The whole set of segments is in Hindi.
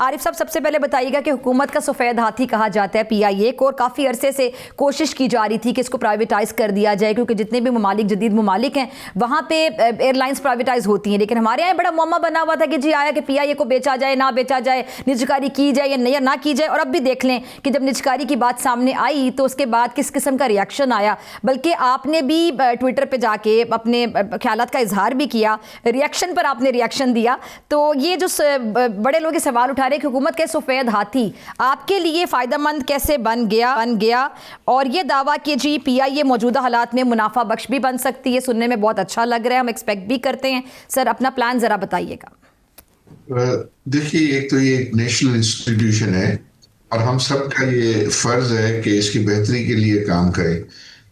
आरिफ साहब, सबसे पहले बताइएगा कि हुकूमत का सफ़ेद हाथी कहा जाता है पीआईए को, और काफ़ी अरसे से कोशिश की जा रही थी कि इसको प्राइवेटाइज़ कर दिया जाए, क्योंकि जितने भी ममालिक जदीद ममालिक हैं वहाँ पे एयरलाइंस प्राइवेटाइज होती हैं। लेकिन हमारे यहाँ बड़ा मौमा बना हुआ था कि जी आया कि पीआईए को बेचा जाए, ना बेचा जाए, निजकारी की जाए या ना की जाए। और अब भी देख लें कि जब निजकारी की बात सामने आई तो उसके बाद किस किस्म का रिएक्शन आया। बल्कि आपने भी ट्विटर पर जाके अपने ख्यालात का इजहार भी किया, रिएक्शन पर आपने रिएक्शन दिया। तो ये जो बड़े लोग सवाल उठा रहे हैं कि हुकूमत के सफ़ेद हाथी आपके लिए फ़ायदेमंद कैसे बन गया, और ये दावा कि जी पीआईए मौजूदा हालात में मुनाफा बख्श भी बन सकती है, सुनने में बहुत अच्छा लग रहा है, हम एक्सपेक्ट भी करते हैं। सर, अपना प्लान ज़रा बताइएगा। देखिए, एक तो ये एक नेशनल इंस्टीट्यूशन है और हम सब का ये फर्ज है कि इसकी बेहतरी के लिए काम करें।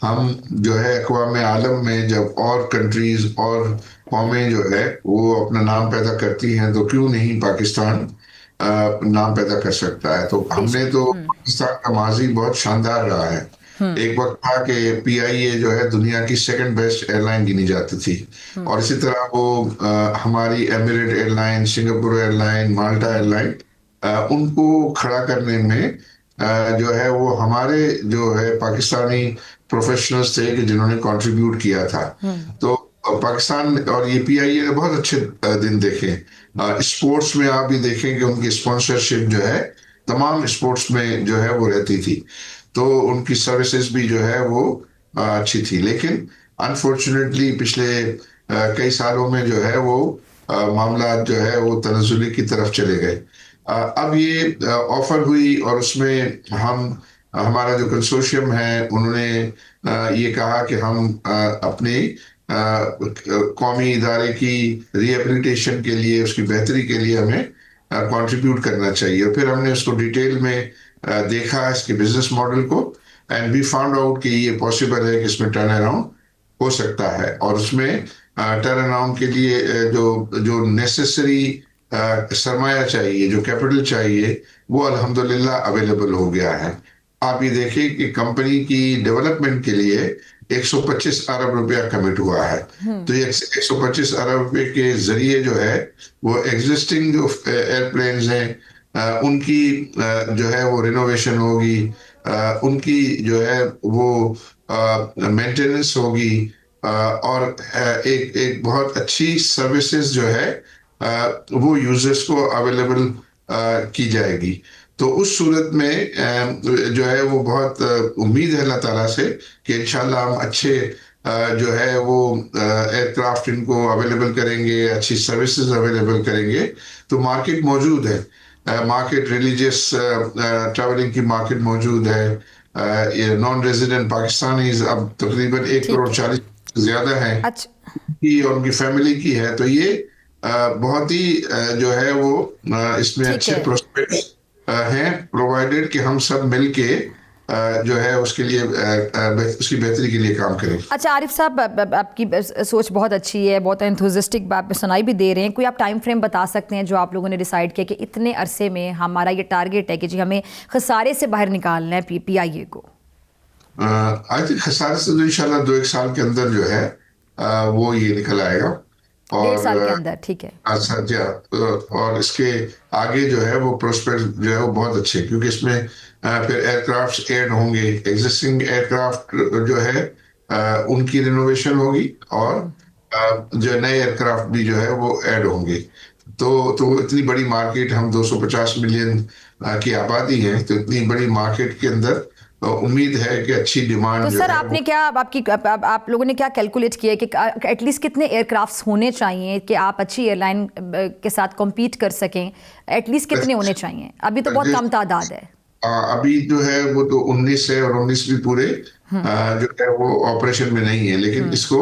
हम जो है अक़वाम आलम में जब और कंट्रीज और कौमें जो है वो अपना नाम पैदा करती हैं, तो क्यों नहीं पाकिस्तान नाम पैदा कर सकता है। तो हमने तो पाकिस्तान का माजी बहुत शानदार रहा है। एक वक्त था कि पीआईए जो है दुनिया की सेकंड बेस्ट एयरलाइन गिनी जाती थी, और इसी तरह वो हमारी एमिरेट एयरलाइन, सिंगापुर एयरलाइन, माल्टा एयरलाइन, उनको खड़ा करने में जो है वो हमारे जो है पाकिस्तानी प्रोफेशनल्स थे कि जिन्होंने कंट्रीब्यूट किया था। तो पाकिस्तान और ये पीआईए ने बहुत अच्छे दिन देखे। स्पोर्ट्स में आप भी देखें कि उनकी स्पॉन्सरशिप जो है तमाम स्पोर्ट्स में जो है वो रहती थी, तो उनकी सर्विसेज भी जो है वो अच्छी थी। लेकिन अनफॉर्चुनेटली पिछले कई सालों में जो है वो मामला जो है वो तनज़ुली की तरफ चले गए। अब ये ऑफर हुई और उसमें हमारा जो कंसोर्शियम है उन्होंने ये कहा कि हम अपने कौमी इदारे की रिहेबिलिटेशन के लिए, उसकी बेहतरी के लिए हमें कंट्रीब्यूट करना चाहिए। और फिर हमने उसको डिटेल में देखा, इसके बिजनेस मॉडल को, एंड वी फाउंड आउट कि ये पॉसिबल है कि इसमें टर्न अराउंड हो सकता है। और उसमें टर्न अराउंड के लिए जो नेसेसरी सरमाया चाहिए, जो कैपिटल चाहिए, वो अल्हम्दुलिल्लाह अवेलेबल हो गया है। आप ये देखिए कि कंपनी की डेवलपमेंट के लिए 125 अरब रुपया कमिट हुआ है। तो ये 125 अरब रुपए के जरिए जो है वो एग्जिस्टिंग जो एयरप्लेन्स हैं उनकी जो है वो रिनोवेशन होगी, उनकी जो है वो मेंटेनेंस होगी, और एक बहुत अच्छी सर्विसेज जो है वो यूजर्स को अवेलेबल की जाएगी। तो उस सूरत में जो है वो बहुत उम्मीद है अल्लाह ताला से कि इंशाल्लाह हम अच्छे जो है वो एयरक्राफ्ट इनको अवेलेबल करेंगे, अच्छी सर्विसेज अवेलेबल करेंगे। तो मार्केट मौजूद है, मार्केट रिलीजियस ट्रैवलिंग की मार्केट मौजूद है। नॉन रेजिडेंट पाकिस्तानीज अब तकरीबन 1 करोड़ 40 ज्यादा है की और उनकी फैमिली की है। तो ये बहुत ही जो है वो इसमें अच्छे प्रोस्पेक्ट्स हैं, प्रोवाइडेड कि हम सब मिलके जो है उसके लिए उसकी बेहतरी के लिए काम करें। अच्छा आरिफ साहब, आपकी सोच बहुत अच्छी है, बहुत एंथुसियास्टिक बात सुनाई भी दे रहे हैं। कोई आप टाइम फ्रेम बता सकते हैं जो आप लोगों ने डिसाइड किया कि इतने अरसे में हमारा ये टारगेट है कि जी हमें खसारे से बाहर निकालना है पीआईए को? आई थिंक खसारे से तो इंशाल्लाह 2-1 साल के अंदर जो है वो ये निकल आएगा, और 1.5 साल के अंदर। ठीक है। और इसके आगे जो है वो प्रोस्पेक्ट जो है वो बहुत अच्छे, क्योंकि इसमें फिर एयरक्राफ्ट ऐड होंगे, एग्जिस्टिंग एयरक्राफ्ट जो है उनकी रिनोवेशन होगी, और जो नए एयरक्राफ्ट भी जो है वो ऐड होंगे। तो इतनी बड़ी मार्केट, हम 250 मिलियन की आबादी है, तो इतनी बड़ी मार्केट के अंदर उम्मीद है कि अच्छी डिमांड। तो सर आपने क्या आप लोगों ने क्या कैलकुलेट किया कि एटलीस्ट कितने एयरक्राफ्ट्स होने चाहिए कि आप अच्छी एयरलाइन के साथ कॉम्पीट कर सकें? एटलीस्ट कितने होने चाहिए? अभी तो बहुत कम तादाद है। अभी जो है वो तो 19 है, और 19 भी पूरे जो है वो ऑपरेशन में नहीं है। लेकिन इसको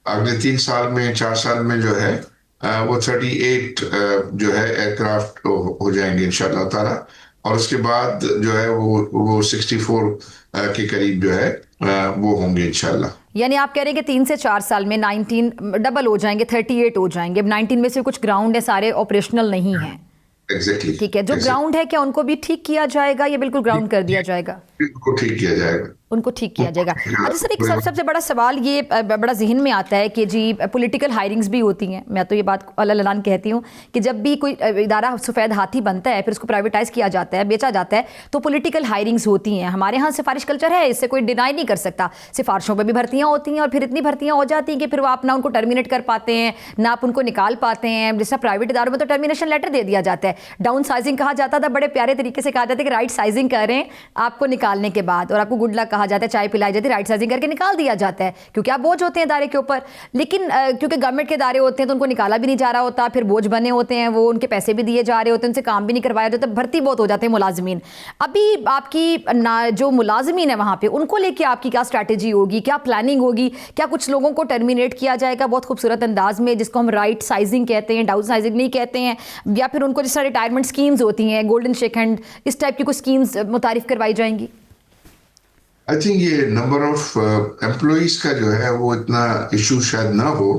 अगले 3 साल में, 4 साल में जो है वो 38 जो है एयरक्राफ्ट हो जाएंगे इंशाल्लाह ताला। और उसके बाद जो है वो 64 के करीब जो है वो होंगे इंशाल्लाह। यानी आप कह रहे हैं कि 3 से 4 साल में 19 डबल हो जाएंगे, 38 हो जाएंगे। अब 19 में से कुछ ग्राउंड है, सारे ऑपरेशनल नहीं है। एग्जैक्टली। ठीक है, जो ग्राउंड है क्या उनको भी ठीक किया जाएगा या बिल्कुल ग्राउंड कर दिया जाएगा? बिल्कुल ठीक किया जाएगा। उनको ठीक किया जाएगा। अच्छा सर, एक सबसे बड़ा सवाल ये बड़ा जहन में आता है कि जी पॉलिटिकल हायरिंग्स भी होती हैं। मैं तो ये बात अल्लाह कहती हूँ कि जब भी कोई इदारा सफ़ेद हाथी बनता है, फिर उसको प्राइवेटाइज किया जाता है, बेचा जाता है, तो पॉलिटिकल हायरिंग्स होती हैं। हमारे यहाँ सिफारिश कल्चर है, इससे कोई डिनाई नहीं कर सकता। सिफारिशों पर भी भर्तियाँ होती हैं और फिर इतनी भर्तियाँ हो जाती हैं कि फिर वो आप ना उनको टर्मिनेट कर पाते हैं, ना आप उनको निकाल पाते हैं। जैसा प्राइवेट इदारों में तो टर्मिनेशन लेटर दे दिया जाता है, डाउन साइजिंग कहा जाता था, बड़े प्यारे तरीके से कहा जाता है कि राइट साइजिंग करें आपको निकालने के बाद, और आपको गुड लक कहा जाता है, चाय पिलाई जाती है, राइट साइजिंग करके निकाल दिया जाता है क्योंकि आप बोझ होते हैं इदारे के ऊपर। लेकिन क्योंकि गवर्नमेंट के इदारे होते हैं तो उनको निकाला भी नहीं जा रहा होता, फिर बोझ बने होते हैं, वो उनके पैसे भी दिए जा रहे होते हैं, उनसे काम भी नहीं करवाया जाता, भर्ती बहुत हो जाते हैं मुलाजमीन। अभी आपकी जो मुलाजमीन है वहाँ पे, उनको लेके आपकी क्या स्ट्रैटेजी होगी, क्या प्लानिंग होगी? क्या कुछ लोगों को टर्मिनेट किया जाएगा बहुत खूबसूरत अंदाज में, जिसको हम राइट साइजिंग कहते हैं, डाउन साइजिंग नहीं कहते हैं, या फिर उनको जिस तरह रिटायरमेंट स्कीम्स होती हैं, गोल्डन शेक हैंड, इस टाइप की कुछ स्कीम्स मुतारिफ करवाई जाएंगी? आई थिंक ये नंबर ऑफ एम्प्लॉइज का जो है वो इतना इशू शायद ना हो,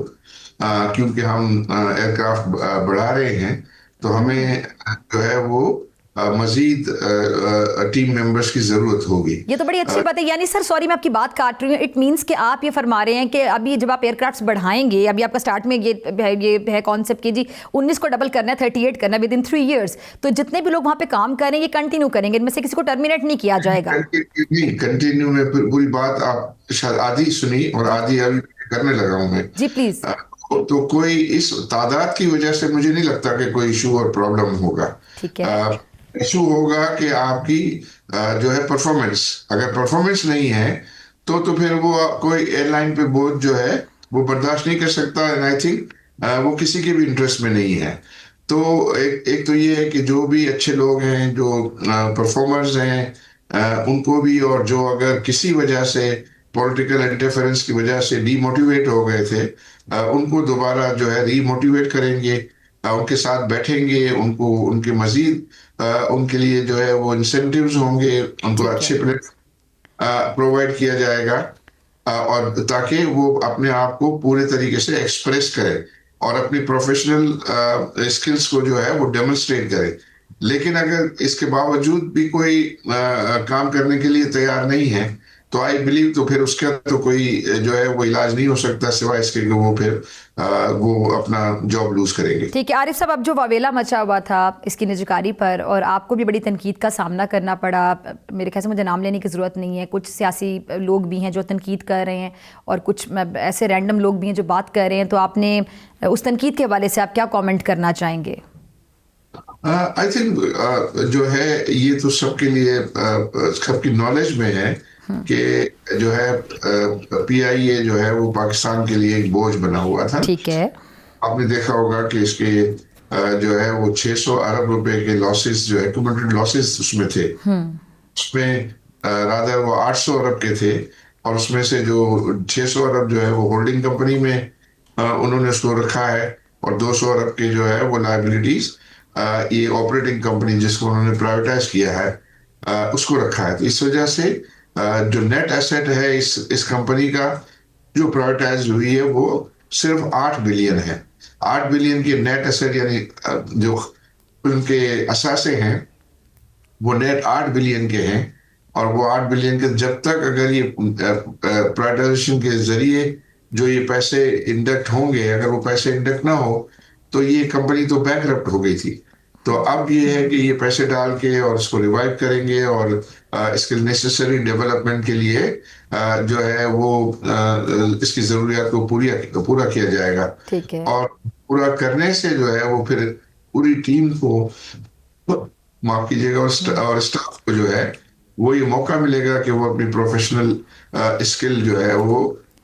क्योंकि हम एयरक्राफ्ट बढ़ा रहे हैं, तो हमें जो है वो मजीद टीम मेंबर्स की जरूरत होगी। ये तो बड़ी अच्छी बात है। यानी सर सॉरी मैं आपकी बात काट रही हूँ, इट मींस कि आप ये फरमा रहे हैं कि अभी जब आप एयरक्राफ्ट्स बढ़ाएंगे, अभी आपका स्टार्ट में ये है कॉन्सेप्ट कि जी 19 को डबल करना है, 38 करना है विद इन 3 years, तो जितने भी लोग वहाँ पे काम कर रहे हैं ये कंटिन्यू करेंगे, इनमें से किसी को टर्मिनेट नहीं किया जाएगा? नहीं, कंटिन्यू में पूरी बात आप शायद आधी सुनी और आधी अभी करने लगा हूँ मैं। जी प्लीज। तो कोई इस तादाद की वजह से मुझे नहीं लगता कि कोई इशू और प्रॉब्लम होगा। ठीक है। इशू होगा कि आपकी जो है परफॉर्मेंस, अगर परफॉर्मेंस नहीं है तो फिर वो कोई एयरलाइन पे बोझ जो है वो बर्दाश्त नहीं कर सकता, एंड आई थिंक वो किसी के भी इंटरेस्ट में नहीं है। तो एक तो ये है कि जो भी अच्छे लोग हैं, जो परफॉर्मर्स हैं, उनको भी, और जो अगर किसी वजह से पॉलिटिकल इंटरफेरेंस की वजह से डीमोटिवेट हो गए थे, उनको दोबारा जो है रीमोटिवेट करेंगे, उनके साथ बैठेंगे, उनको उनके मजीद उनके लिए जो है वो इंसेंटिव्स होंगे, उनको अच्छे प्रोवाइड किया जाएगा, और ताकि वो अपने आप को पूरे तरीके से एक्सप्रेस करें और अपनी प्रोफेशनल स्किल्स को जो है वो डेमोन्स्ट्रेट करें। लेकिन अगर इसके बावजूद भी कोई काम करने के लिए तैयार नहीं है, तो आई बिलीव तो फिर उसका तो कोई जो है वो इलाज नहीं हो सकता सिवाय इसके कि वो फिर वो अपना जॉब लूज करेंगे। ठीक है आरिफ साहब, अब जो वावेला मचा हुआ था इसकी निजकारी पर, और आपको भी बड़ी तनकीद का सामना करना पड़ा, मेरे ख्याल से मुझे नाम लेने की ज़रूरत नहीं है, कुछ सियासी लोग भी हैं जो तनकीद कर रहे हैं और कुछ ऐसे रैंडम लोग भी हैं जो बात कर रहे हैं, तो आपने उस तनकीद के हवाले से आप क्या कॉमेंट करना चाहेंगे? आई थिंक जो है ये तो सबके लिए सबकी नॉलेज में है कि जो है PIA जो है वो पाकिस्तान के लिए एक बोझ बना हुआ था। ठीक है। आपने देखा होगा कि इसके जो है वो 600 अरब रुपए के लॉसेस जो है क्यूमुलेटेड लॉसेस उसमें थे। उसमें रादर वो 800 अरब के थे, और उसमें से जो 600 अरब जो है वो होल्डिंग कंपनी में उन्होंने उसको रखा है, और 200 अरब के जो है वो लायबिलिटीज ये ऑपरेटिंग कंपनी जिसको उन्होंने प्राइवेटाइज किया है उसको रखा है। तो इस वजह से जो नेट एसेट है इस कंपनी का जो प्राइवेटाइज हुई है वो सिर्फ 8 बिलियन है। 8 बिलियन के नेट एसेट, यानी जो उनके असासे हैं वो नेट 8 बिलियन के हैं, और वो 8 बिलियन के जब तक अगर ये प्राइवेटाइजेशन के जरिए जो ये पैसे इंडक्ट होंगे, अगर वो पैसे इंडक्ट ना हो तो ये कंपनी तो बैंकरप्ट हो गई थी। तो अब ये है कि ये पैसे डाल के और इसको रिवाइव करेंगे, और इसके नेसेसरी डेवलपमेंट के लिए जो है वो इसकी जरूरियात को पूरा किया जाएगा। ठीक है। और पूरा करने से जो है वो फिर पूरी टीम को, माफ कीजिएगा, और स्टाफ को जो है वो ये मौका मिलेगा कि वो अपनी प्रोफेशनल स्किल जो है वो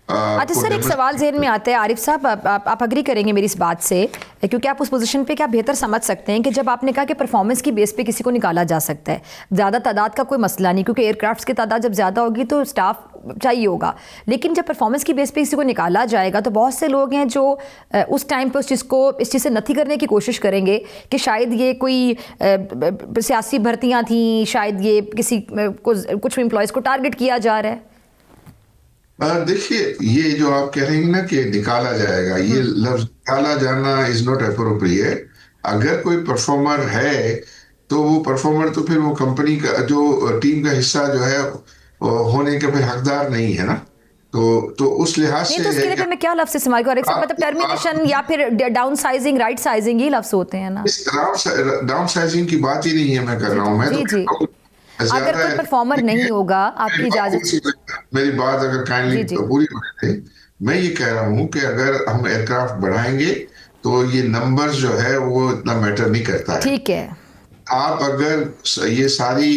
अच्छा सर, एक सवाल ज़हन में आता है आरिफ साहब, आप अग्री करेंगे मेरी इस बात से, क्योंकि आप उस पोजीशन पे क्या बेहतर समझ सकते हैं कि जब आपने कहा कि परफॉर्मेंस की बेस पे किसी को निकाला जा सकता है, ज़्यादा तादाद का कोई मसला नहीं, क्योंकि एयरक्राफ्ट्स की तादाद जब ज़्यादा होगी तो स्टाफ चाहिए होगा, लेकिन जब परफॉर्मेंस की बेस पे किसी को निकाला जाएगा तो बहुत से लोग हैं जो उस टाइम पर इस चीज़ से नथी करने की कोशिश करेंगे कि शायद ये कोई सियासी भर्तियाँ थी, शायद ये किसी को, कुछ एम्प्लॉयज़ को टारगेट किया जा रहा है। देखिए, ये जो आप कह रहे हैं ना कि निकाला जाएगा, ये लफ्ज निकाला जाना इज नॉट एप्रोप्रिएट। अगर कोई परफॉर्मर है तो वो परफॉर्मर तो फिर वो कंपनी का जो टीम का हिस्सा जो है होने के फिर हकदार नहीं है ना। तो उस लिहाज नहीं से तो उसके लिए फिर मैं क्या लफ्ज़ इस्तेमाल करूँ, मतलब टर्मिनेशन या फिर डाउन साइजिंग, राइट साइजिंग, ये लफ्ज़ होते हैं ना। इस डाउन साइजिंग की बात ही नहीं है मैं कर रहा हूँ। मैं तो जी जी, कहता हूँ अगर ज्यादा कोई परफॉर्मर नहीं होगा, आपकी इजाज़त। मेरी बात अगर काइंडली जी जी, पूरी होने दें। मैं ये कह रहा हूँ कि अगर हम एयरक्राफ्ट बढ़ाएंगे तो ये नंबर्स जो है वो इतना मैटर नहीं करता है। ठीक है। आप अगर ये सारी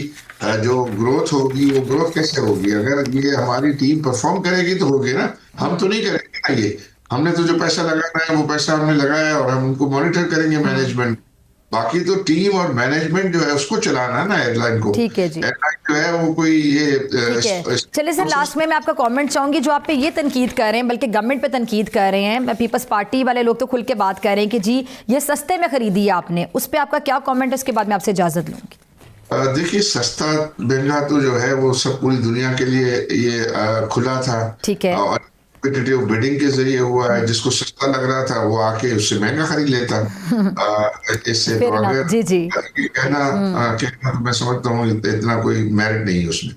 जो ग्रोथ होगी वो ग्रोथ कैसे होगी? अगर ये हमारी टीम परफॉर्म करेगी तो होगी ना। हम तो नहीं करेंगे ना ये। हमने तो जो पैसा लगाना है वो पैसा हमने लगाया और हम उनको मॉनिटर करेंगे मैनेजमेंट। बाकी तो टीम और मैनेजमेंट जो है उसको चलाना है ना एयरलाइन को। ठीक है जी, एयरलाइन जो है वो कोई ये ठीक है। चलिए सर, लास्ट में मैं आपका कमेंट चाहूंगी, जो आप पे ये तनकीद कर रहे हैं, बल्कि गवर्नमेंट पे तनकीद कर रहे हैं, पीपल्स पार्टी वाले लोग तो खुल के बात कर रहे हैं कि जी ये सस्ते में खरीदी है आपने, उस पर आपका क्या कमेंट है? उसके बाद मैं आपसे इजाजत लूंगी। देखिए, सस्ता महंगा तो जो है वो सब पूरी दुनिया के लिए ये खुला था। ठीक है। और कॉम्पिटिटिव बिडिंग के जरिए हुआ है। जिसको सस्ता लग रहा था वो आके उससे महंगा खरीद लेता। इससे तो फेयर इनफ, अगर जी जी। कहना कहना तो मैं समझता हूँ इतना कोई मेरिट नहीं है उसमें।